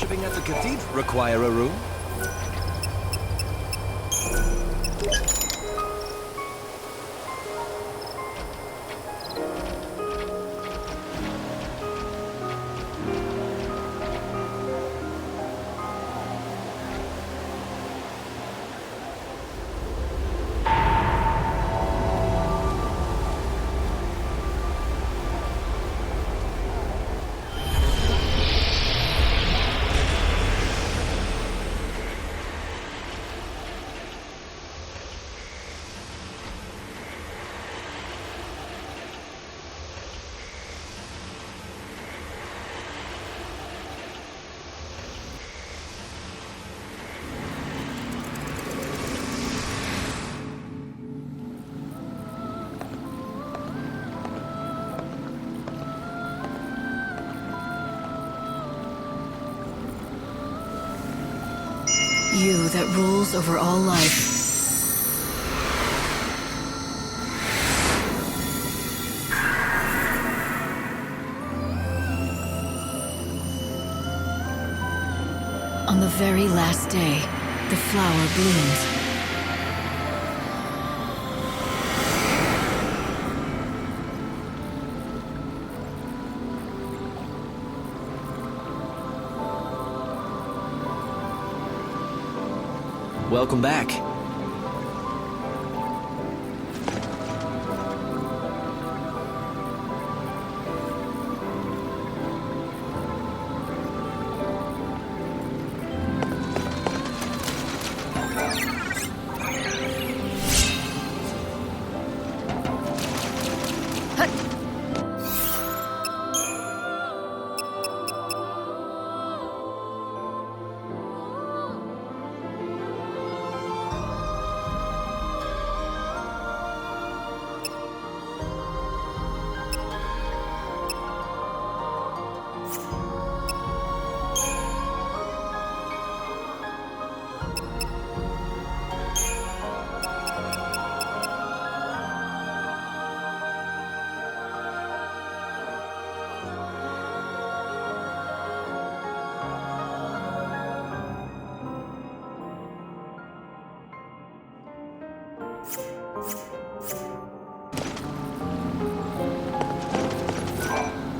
worshipping at the cathedral require a room? You that rules over all life. On the very last day, the flower blooms. Welcome back.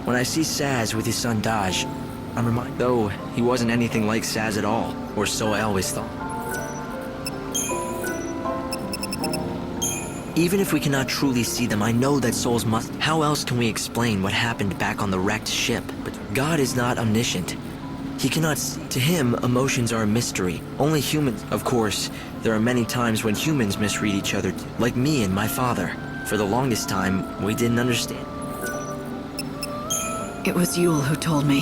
When I see Saz with his son Daj, I'm reminded, though he wasn't anything like Saz at all, or so I always thought. Even if we cannot truly see them, I know that souls must. How else can we explain what happened back on the wrecked ship? But God is not omniscient. He cannot see. To him, emotions are a mystery. Only humans. Of course, there are many times when humans misread each other, like me and my father. For the longest time, we didn't understand. It was Yule who told me.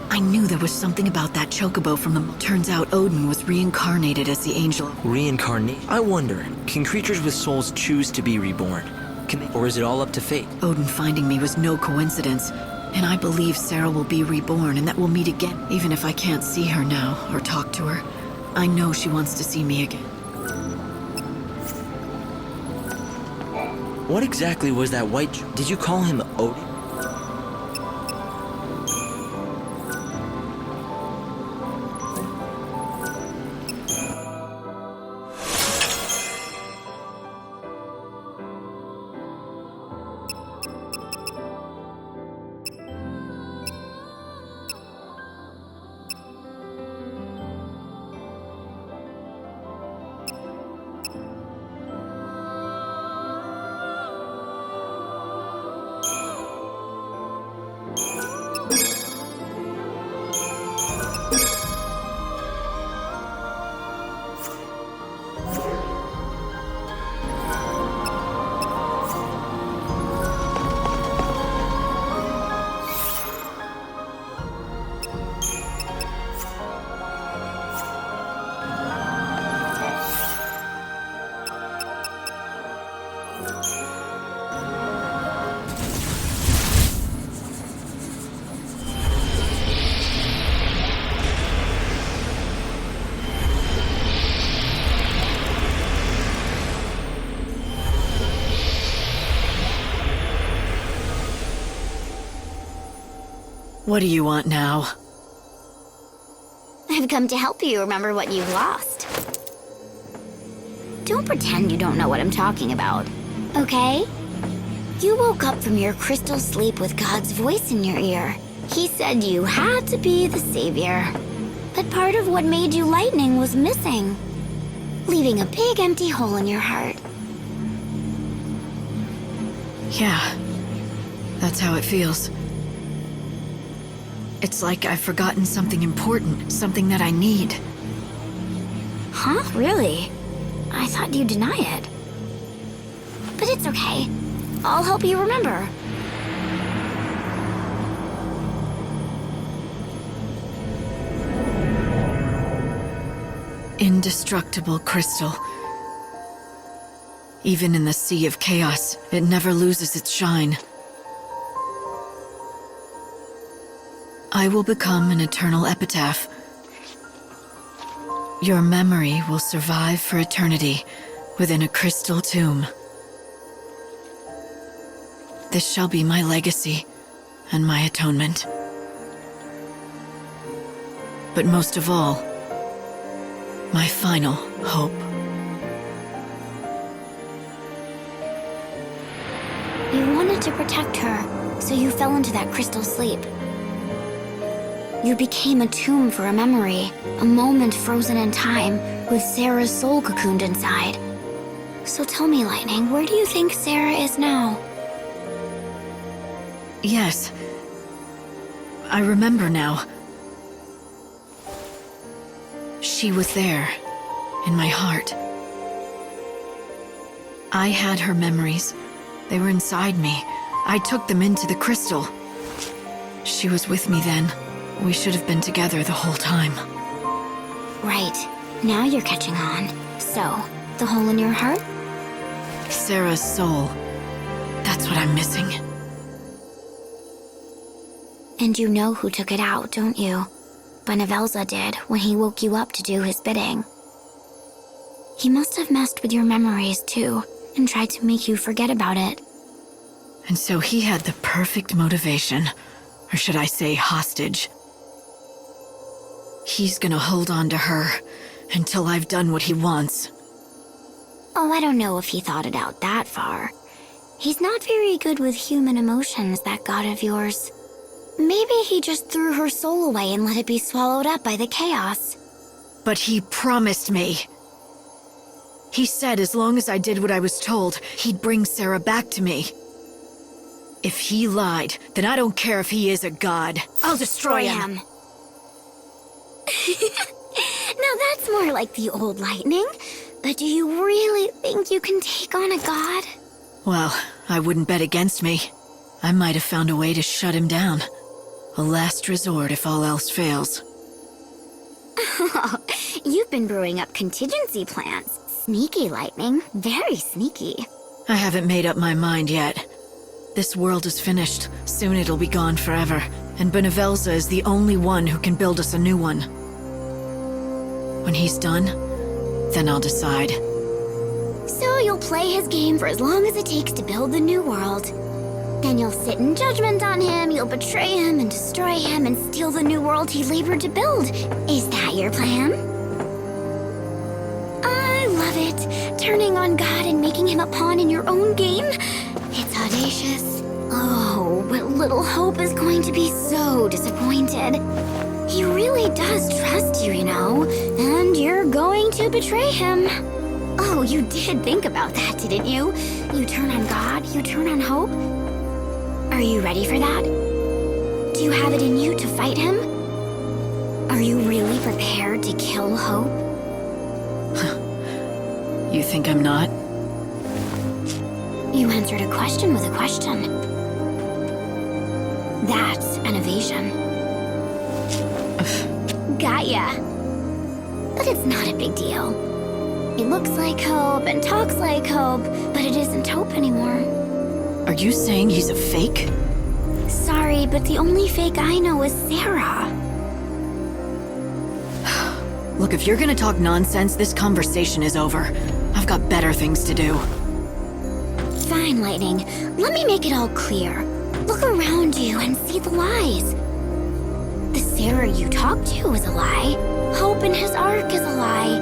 I knew there was something about that chocobo from the... Turns out Odin was reincarnated as the angel. Reincarnate? I wonder, can creatures with souls choose to be reborn? Can they, or is it all up to fate? Odin finding me was no coincidence, and I believe Sarah will be reborn and that we'll meet again. Even if I can't see her now, or talk to her, I know she wants to see me again. What exactly was that white... Did you call him Odin? What do you want now? I've come to help you remember what you've lost. Don't pretend you don't know what I'm talking about, okay? You woke up from your crystal sleep with God's voice in your ear. He said you had to be the savior. But part of what made you lightning was missing, leaving a big empty hole in your heart. Yeah, that's how it feels. It's like I've forgotten something important, something that I need. Huh? Really? I thought you'd deny it. But it's okay. I'll help you remember. Indestructible crystal. Even in the sea of chaos, it never loses its shine. I will become an eternal epitaph. Your memory will survive for eternity within a crystal tomb. This shall be my legacy and my atonement. But most of all, my final hope. You wanted to protect her, so you fell into that crystal sleep. You became a tomb for a memory, a moment frozen in time, with Sarah's soul cocooned inside. So tell me, Lightning, where do you think Sarah is now? Yes. I remember now. She was there, in my heart. I had her memories. They were inside me. I took them into the crystal. She was with me then. We should have been together the whole time. Right. Now you're catching on. So, the hole in your heart? Sarah's soul. That's what I'm missing. And you know who took it out, don't you? Bhunivelze did when he woke you up to do his bidding. He must have messed with your memories too, and tried to make you forget about it. And so he had the perfect motivation. Or should I say hostage. He's gonna hold on to her until I've done what he wants. Oh, I don't know if he thought it out that far. He's not very good with human emotions, that god of yours. Maybe he just threw her soul away and let it be swallowed up by the chaos. But he promised me. He said as long as I did what I was told, he'd bring Sarah back to me. If he lied, then I don't care if he is a god. I'll destroy him. Now that's more like the old Lightning. But do you really think you can take on a god? Well, I wouldn't bet against me. I might have found a way to shut him down. A last resort if all else fails. You've been brewing up contingency plans. Sneaky, Lightning. Very sneaky. I haven't made up my mind yet. This world is finished. Soon it'll be gone forever. And Bhunivelze is the only one who can build us a new one. When he's done, then I'll decide. So you'll play his game for as long as it takes to build the new world. Then you'll sit in judgment on him, you'll betray him and destroy him and steal the new world he labored to build. Is that your plan? I love it. Turning on God and making him a pawn in your own game. It's audacious. Oh, but little Hope is going to be so disappointed. He really does trust you, you know, and you're going to betray him. Oh, you did think about that, didn't you? You turn on God, you turn on Hope. Are you ready for that? Do you have it in you to fight him? Are you really prepared to kill Hope? You think I'm not? You answered a question with a question. That's an evasion. Got ya. But it's not a big deal. It looks like Hope and talks like Hope, but it isn't Hope anymore. Are you saying he's a fake? Sorry, but the only fake I know is Sarah. Look, if you're gonna talk nonsense, this conversation is over. I've got better things to do. Fine, Lightning. Let me make it all clear. Look around you and see the lies. The Sarah you talked to is a lie. Hope in his arc is a lie.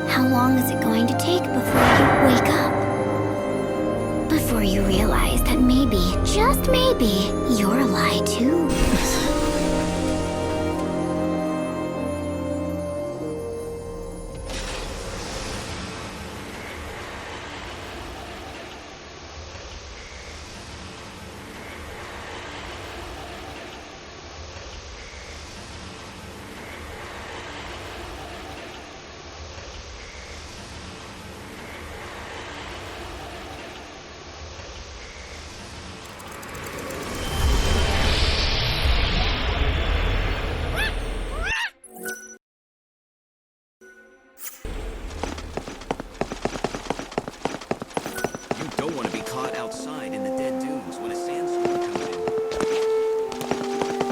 How long is it going to take before you wake up? Before you realize that maybe, just maybe, you're a lie too. Don't want to be caught outside in the dead dunes when a sandstorm comes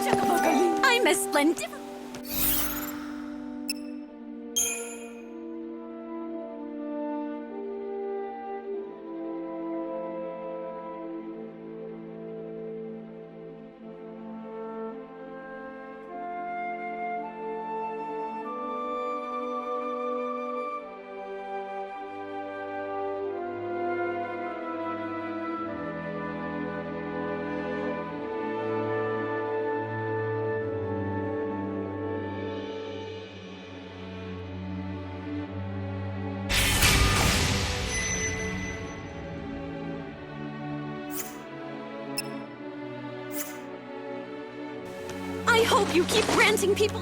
in. I'm a splendid. I hope you keep granting people.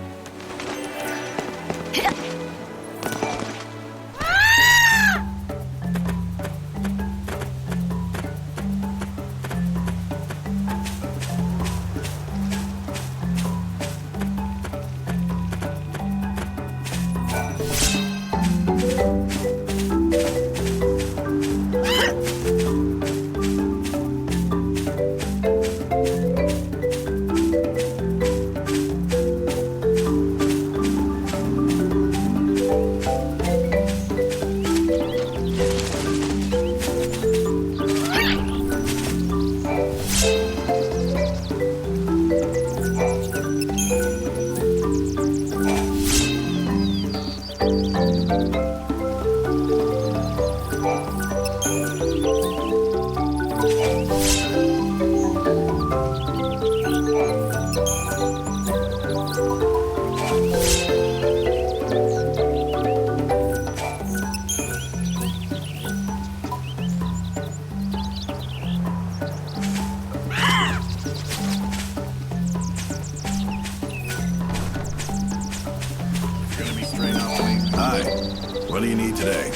Hi. What do you need today?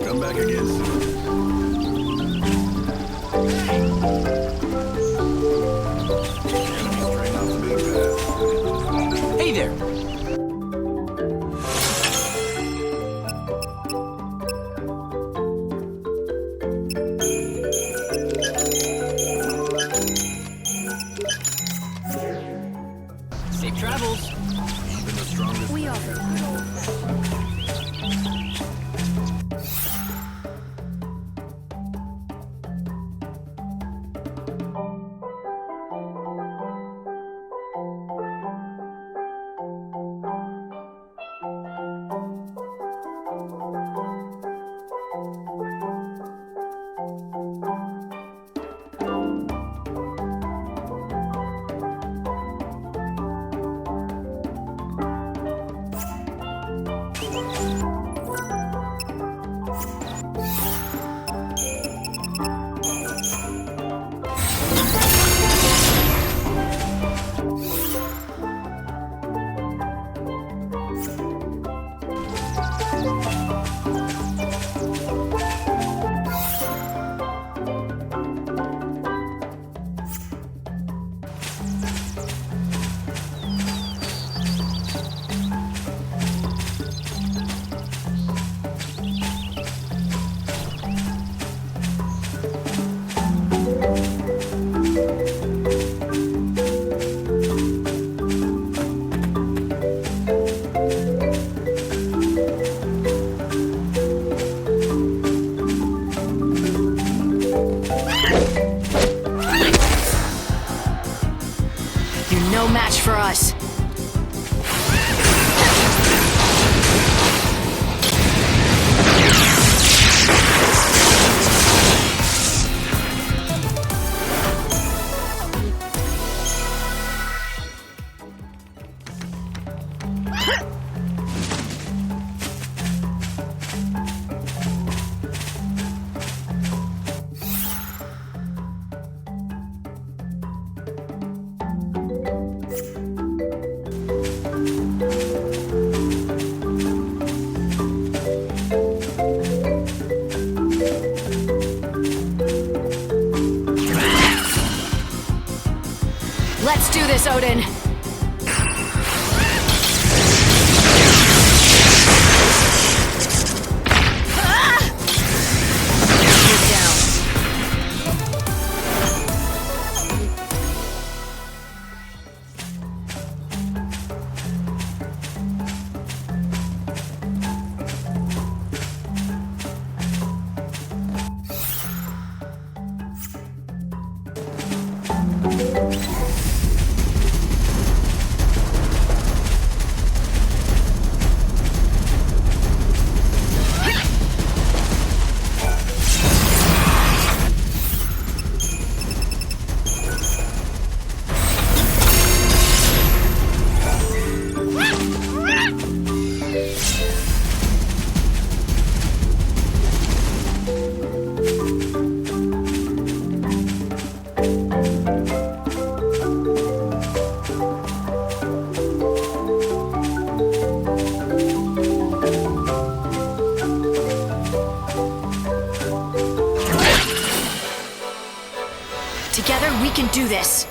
Come back again soon. Hey there! Safe travels! Even the strongest. We offer. Let's do this, Odin! Get down. Together, we can do this!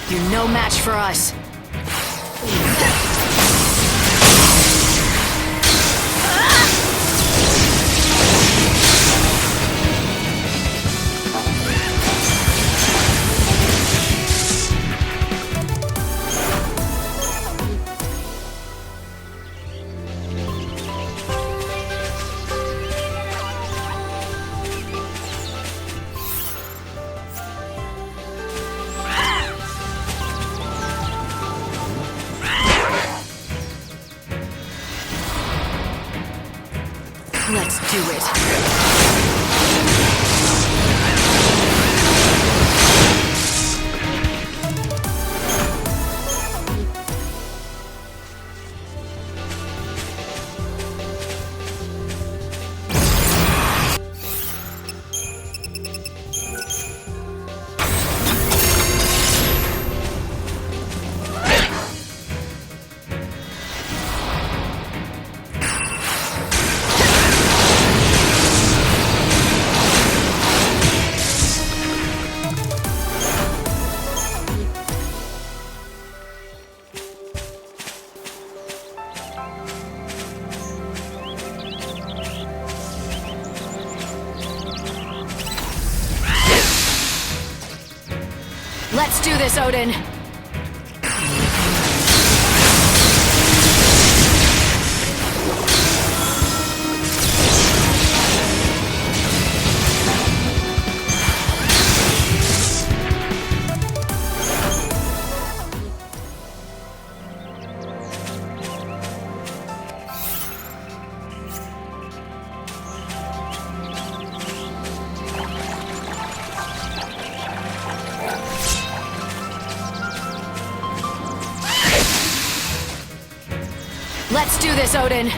You're no match for us. Let's do it. Let's do this, Odin! Let's do this, Odin!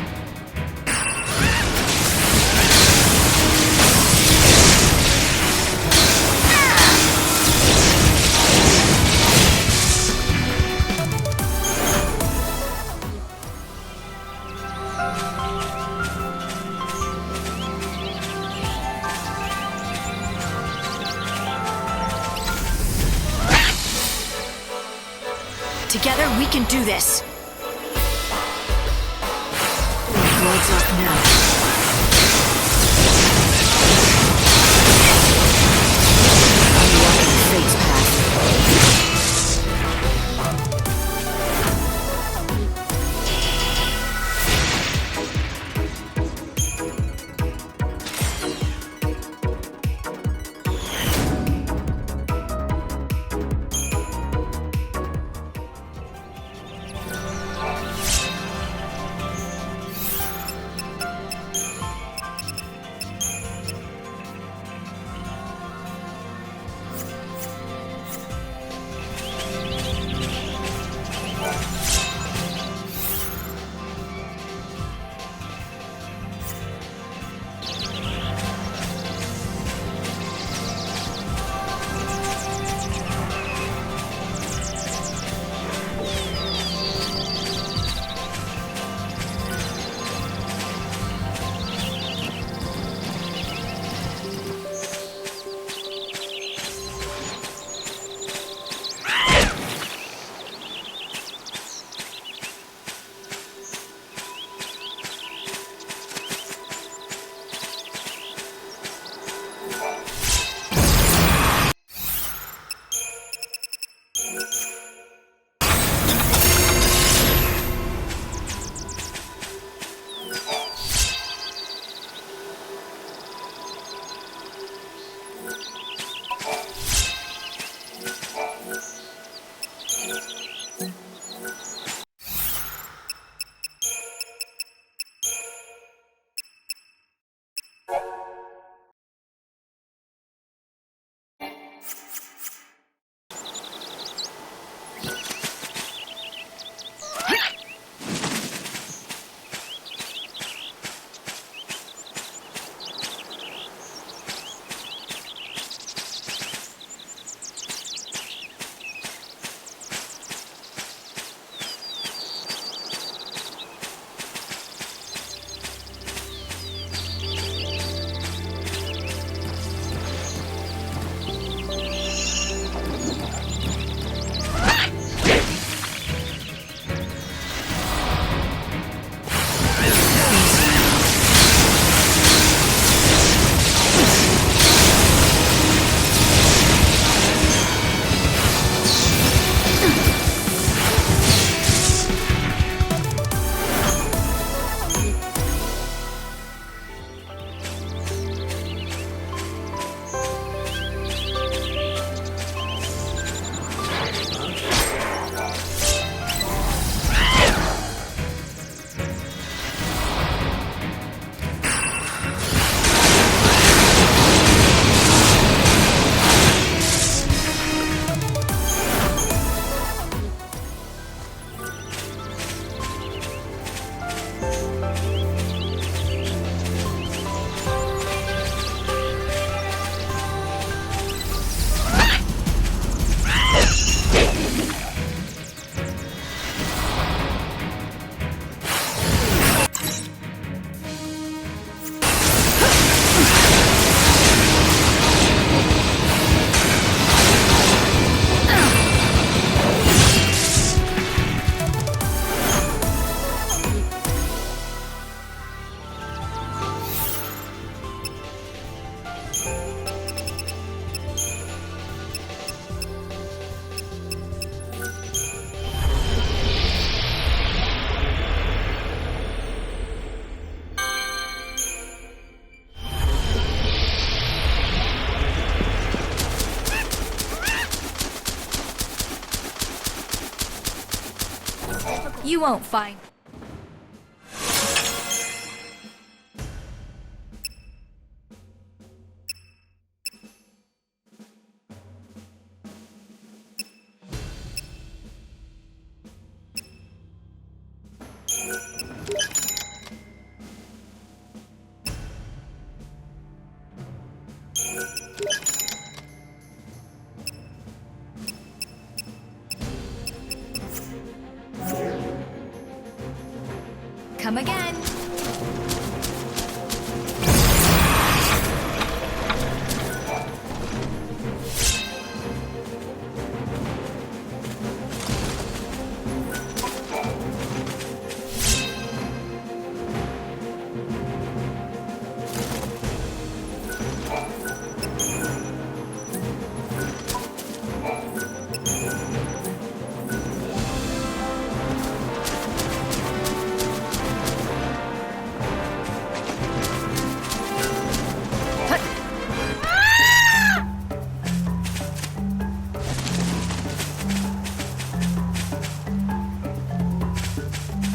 Together, we can do this! Blood's up now. I'm walking fate's path. You won't find. Come again.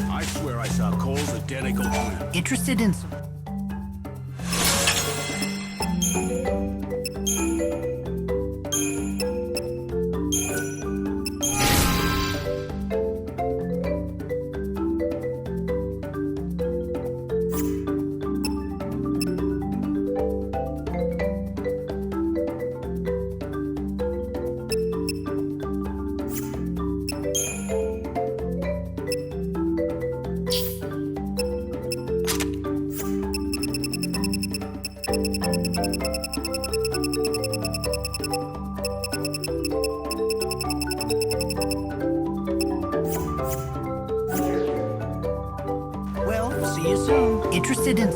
I swear I saw coals identical to him. Interested in some... Well, see you soon. Interested in...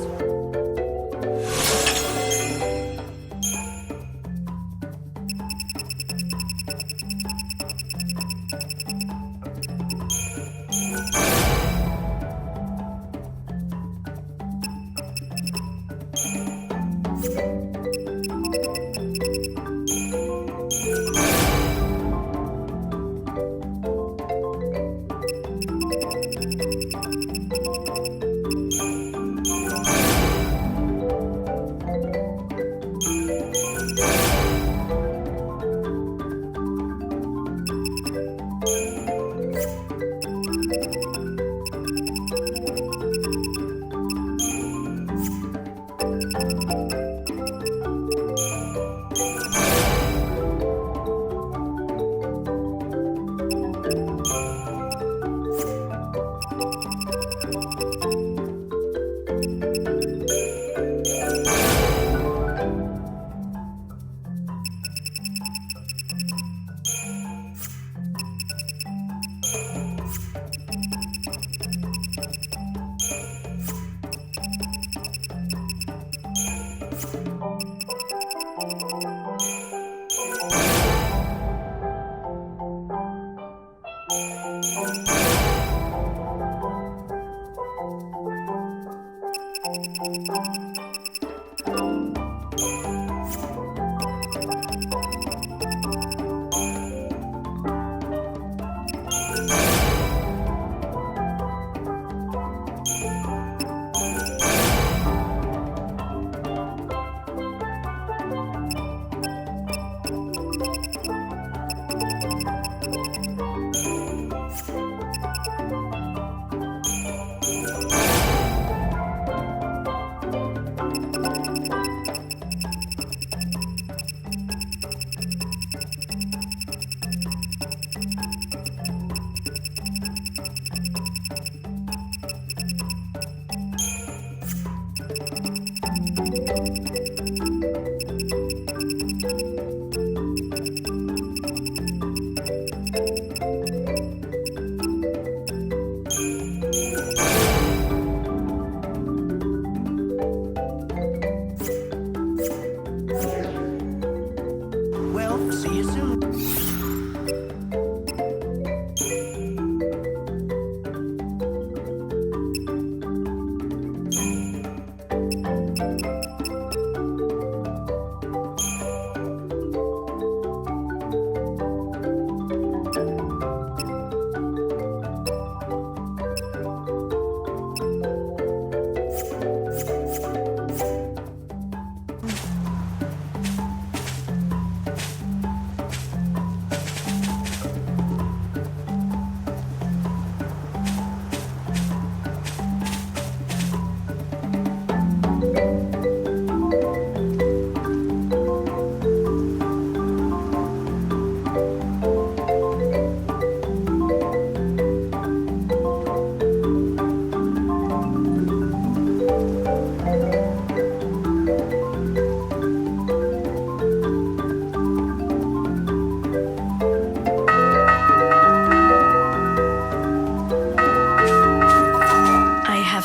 Well, see you soon.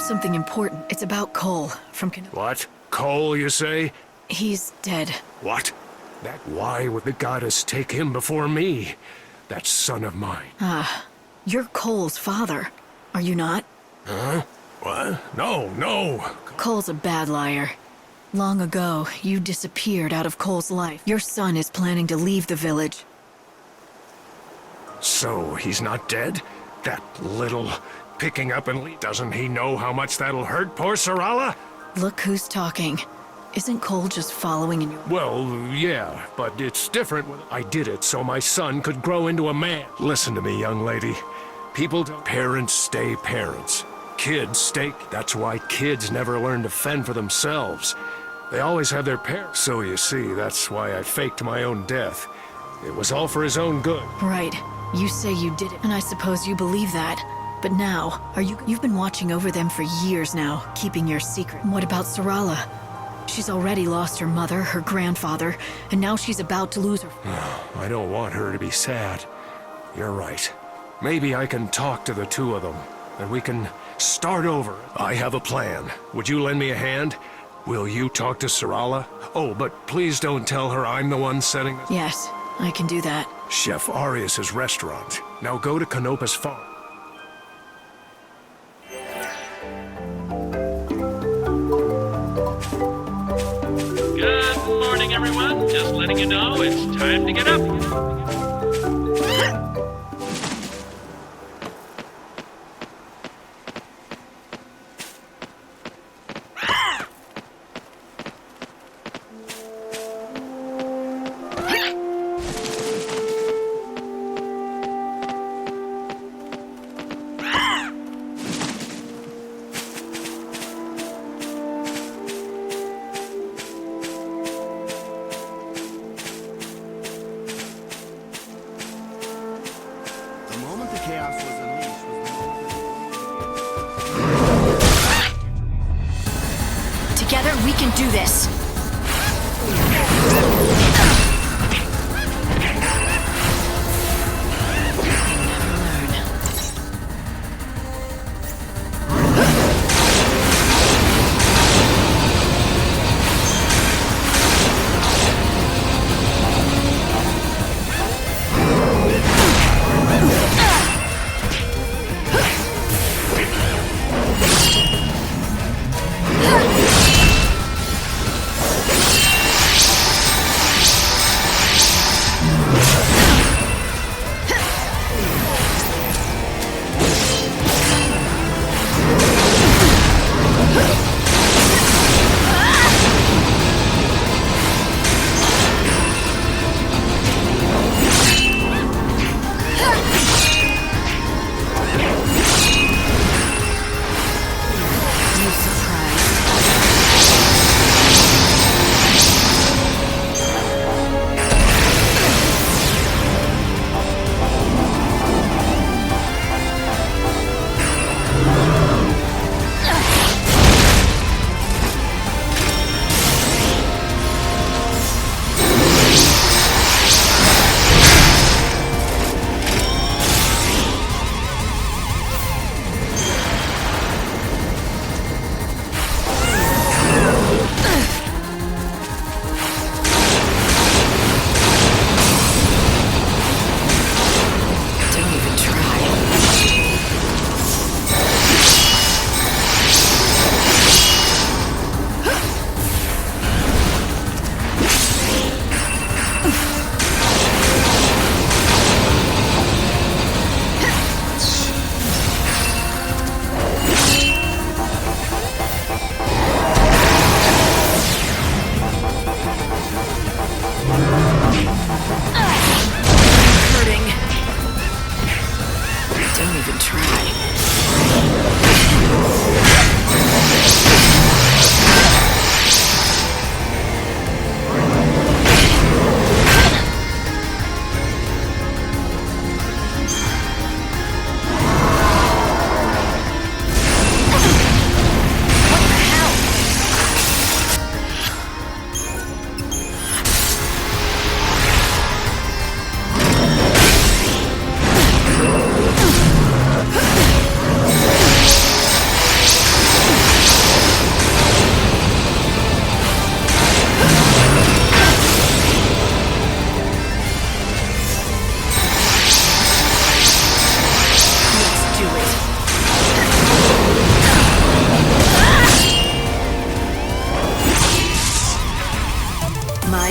something important. It's about Cole from What? Cole, you say? He's dead. What? Why would the goddess take him before me? That son of mine. You're Cole's father, are you not? Huh? What? No. Cole's a bad liar. Long ago, you disappeared out of Cole's life. Your son is planning to leave the village. So, he's not dead? That little picking up and leave. Doesn't he know how much that'll hurt poor Sarala? Look who's talking. Isn't Cole just following in your... Well, yeah, but it's different. I did it so my son could grow into a man. Listen to me, young lady. Parents stay parents. Kids stay... That's why kids never learn to fend for themselves. They always have their parents. So you see, that's why I faked my own death. It was all for his own good. Right. You say you did it, and I suppose you believe that. But now, you've been watching over them for years now, keeping your secret. What about Sarala? She's already lost her mother, her grandfather, and now she's about to lose her... I don't want her to be sad. You're right. Maybe I can talk to the two of them, and we can start over. I have a plan. Would you lend me a hand? Will you talk to Sarala? Oh, but please don't tell her I'm the one setting this... Yes, I can do that. Chef Arias's restaurant. Now go to Canopa's farm. Good morning, everyone. Just letting you know it's time to get up. The moment the chaos was unleashed was the moment... Together, we can do this.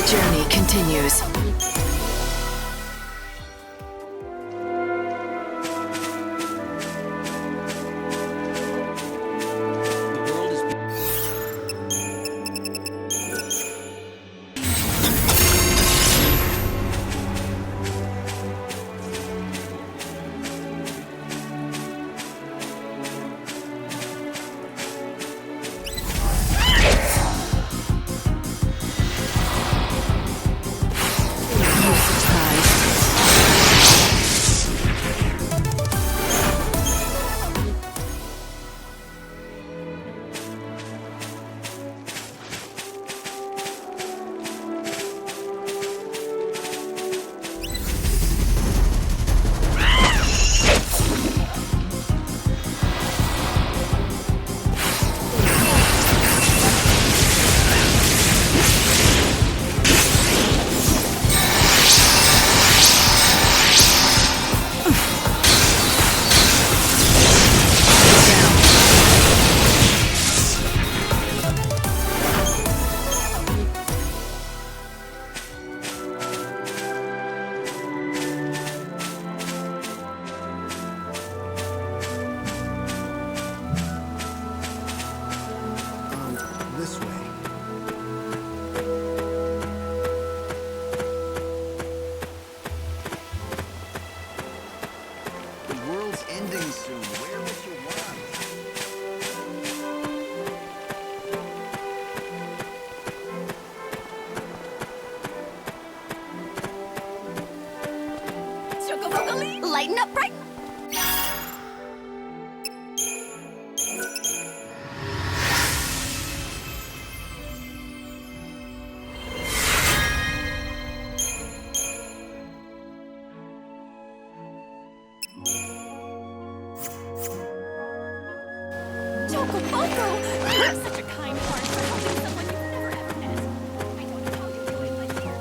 journey continues. This way. The world's ending soon. Where would you want? Lighten up bright. Chocoboco! You have such a kind heart for helping someone you've never ever met. I don't know how you do it, but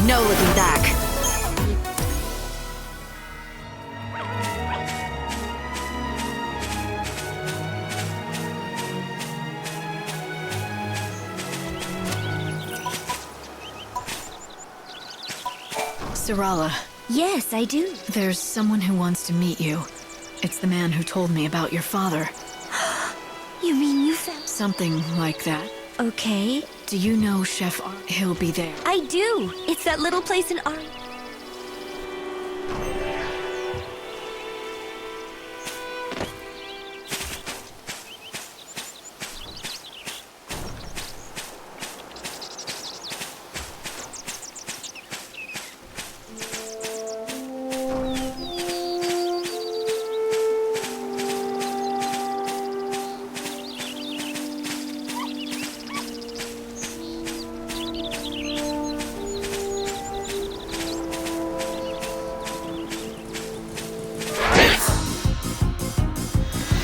No looking back. Sarala, Yes, I do. there's someone who wants to meet you. It's the man who told me about your father. You mean you found... Something like that. Okay. Do you know Chef Ar? He'll be there. I do. It's that little place in Ar...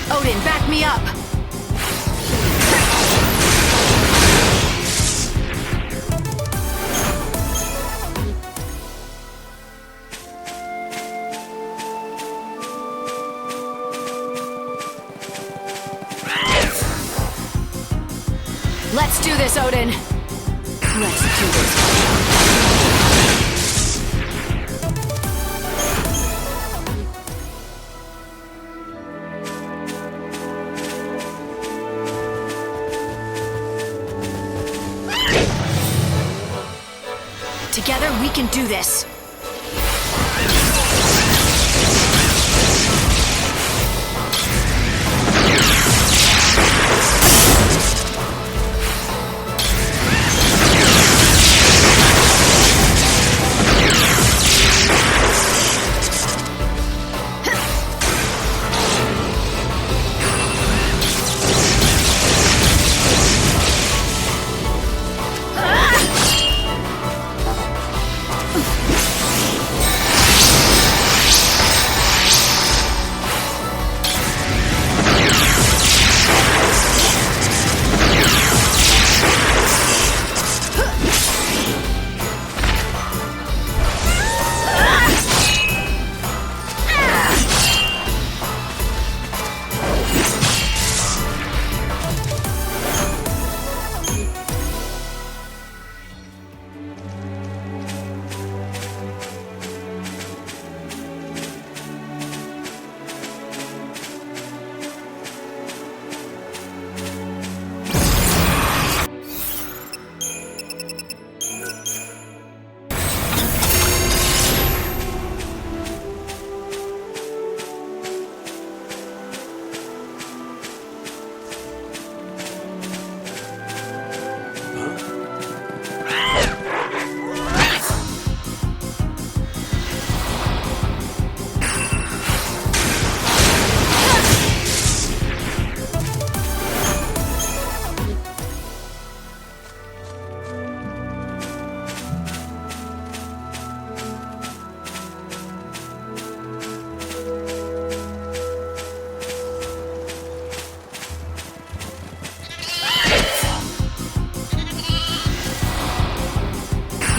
Odin, back me up! Let's do this, Odin! Let's do this. Together, we can do this.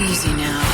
Easy now.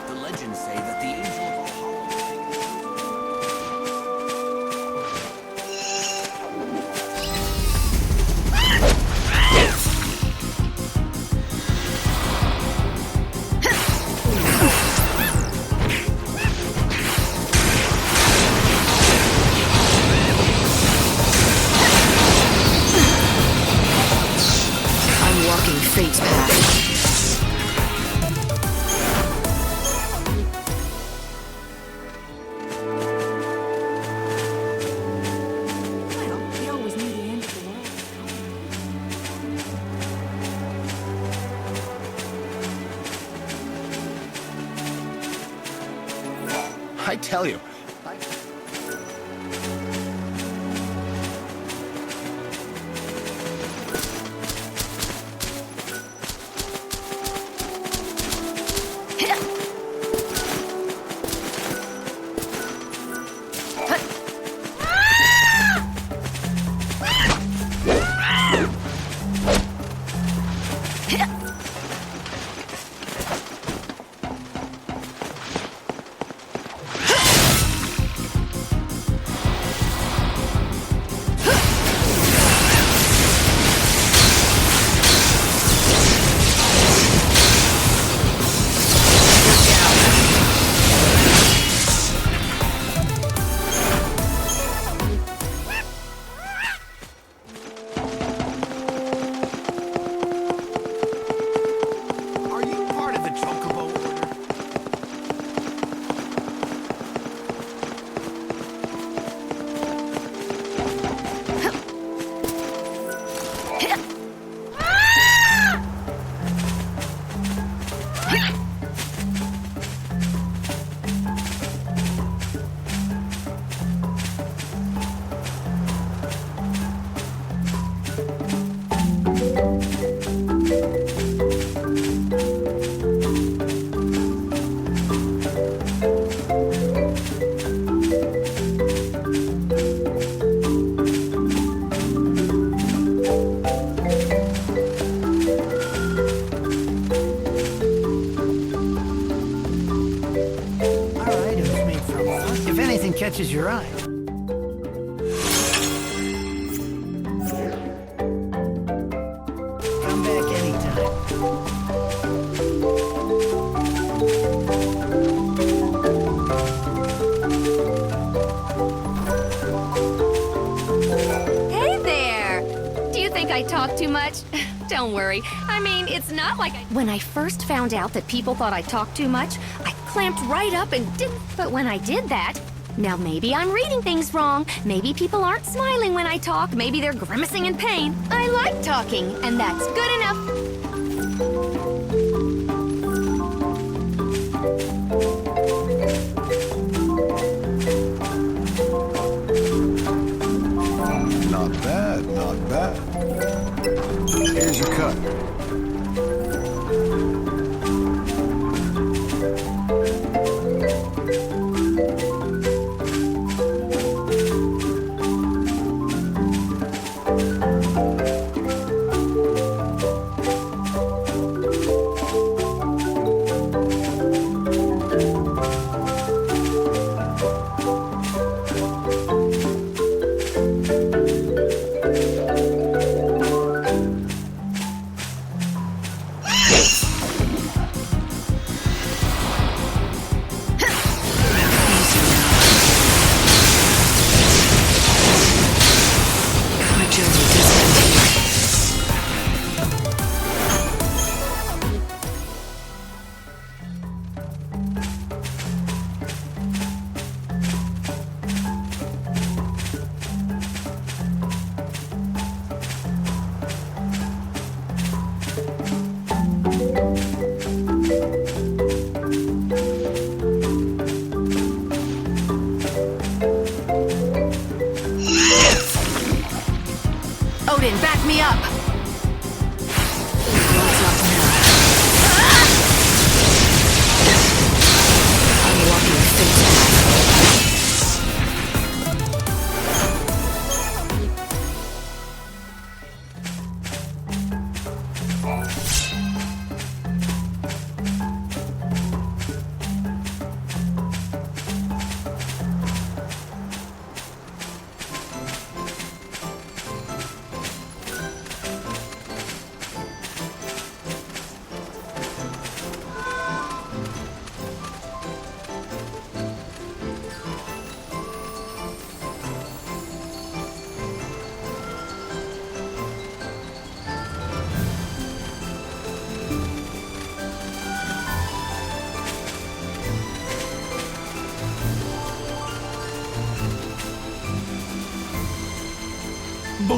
The legends say that the angel of Valhalla. I'm walking fate's path. I tell you. Are you part of the Chocobo Order? Our items made from if anything catches your eye. Come back anytime. Hey there! Do you think I talk too much? Don't worry. I mean, it's not like I... When I first found out that people thought I talked too much, I clamped right up and didn't... But when I did that... Now maybe I'm reading things wrong. Maybe people aren't smiling when I talk. Maybe they're grimacing in pain. I like talking, and that's good enough.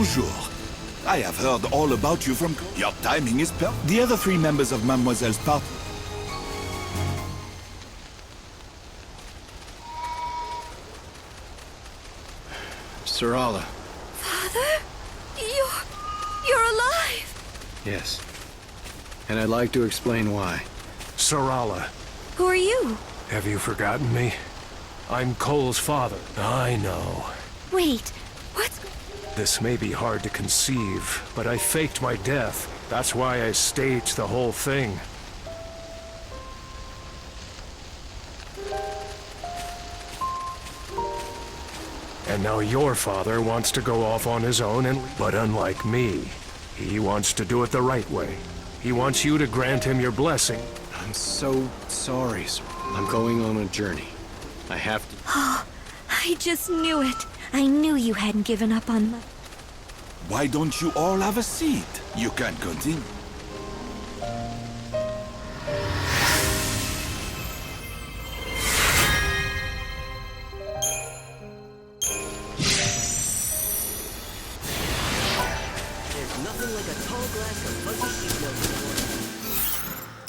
bonjour. I have heard all about you from... Your timing is perfect. The other 3 members of Mademoiselle's party... Sarala. Father? You're alive! Yes. And I'd like to explain why. Sarala, Who are you? have you forgotten me? I'm Cole's father. I know. Wait, what's... This may be hard to conceive, but I faked my death. That's why I staged the whole thing. And now your father wants to go off on his own But unlike me, he wants to do it the right way. He wants you to grant him your blessing. I'm so sorry, sir. I'm going on a journey. I have to... Oh, I just knew it. I knew you hadn't given up on me. Why don't you all have a seat? You can continue. There's nothing like a tall glass of fuzzy sheep milk in the morning.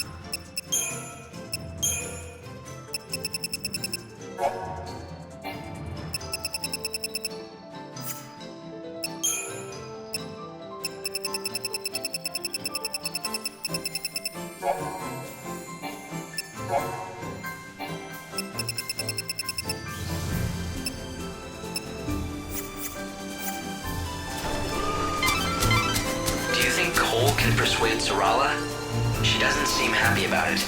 Do you think Cole can persuade Sarala? She doesn't seem happy about it.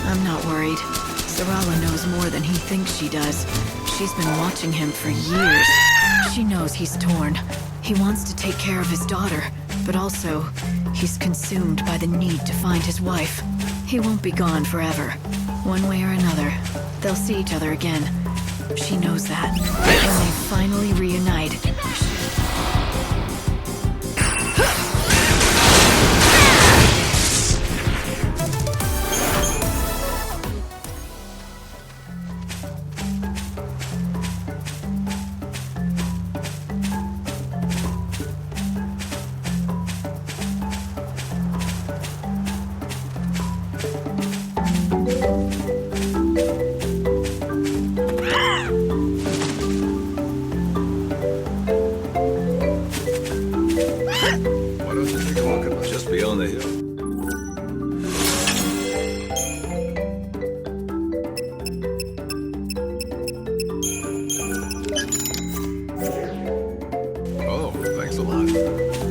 I'm not worried. Sarala knows more than he thinks she does. She's been watching him for years. She knows he's torn. He wants to take care of his daughter, but also, he's consumed by the need to find his wife. He won't be gone forever. One way or another, they'll see each other again. She knows that. When they finally reunite, Why don't you take a look at us? Just beyond the hill. Oh, thanks a lot.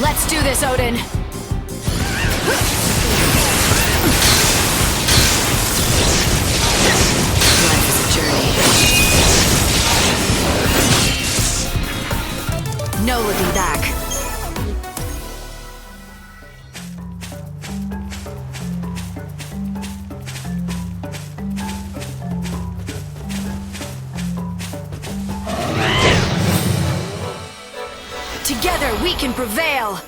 let's do this, Odin! Life is a journey. No looking back. Together we can prevail!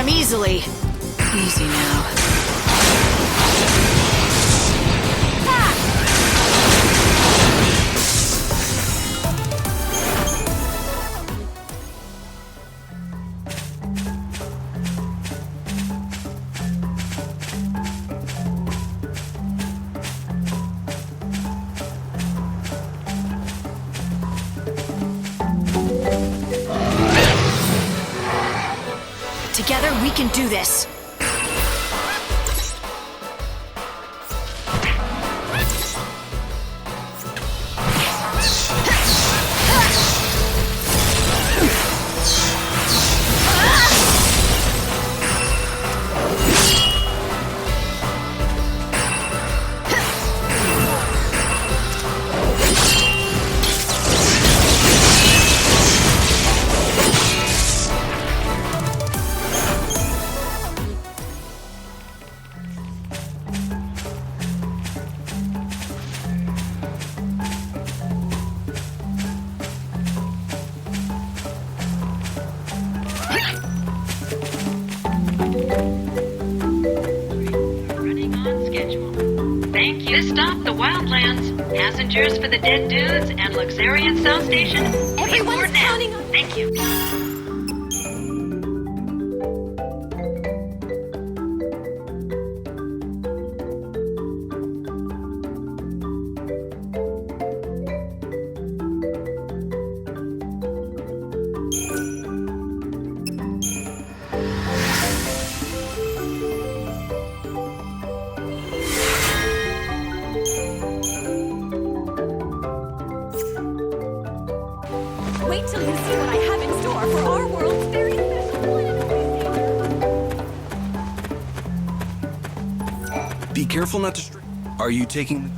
them easily. Easy now. Together, we can do this. Running on schedule. Thank you. This stop, the Wildlands. Passengers for the Dead Dudes and Luxuriant South Station. Everyone's counting on... Thank you. Wait till you see what I have in store for our world's very special one. Be careful not to stray. Are you taking...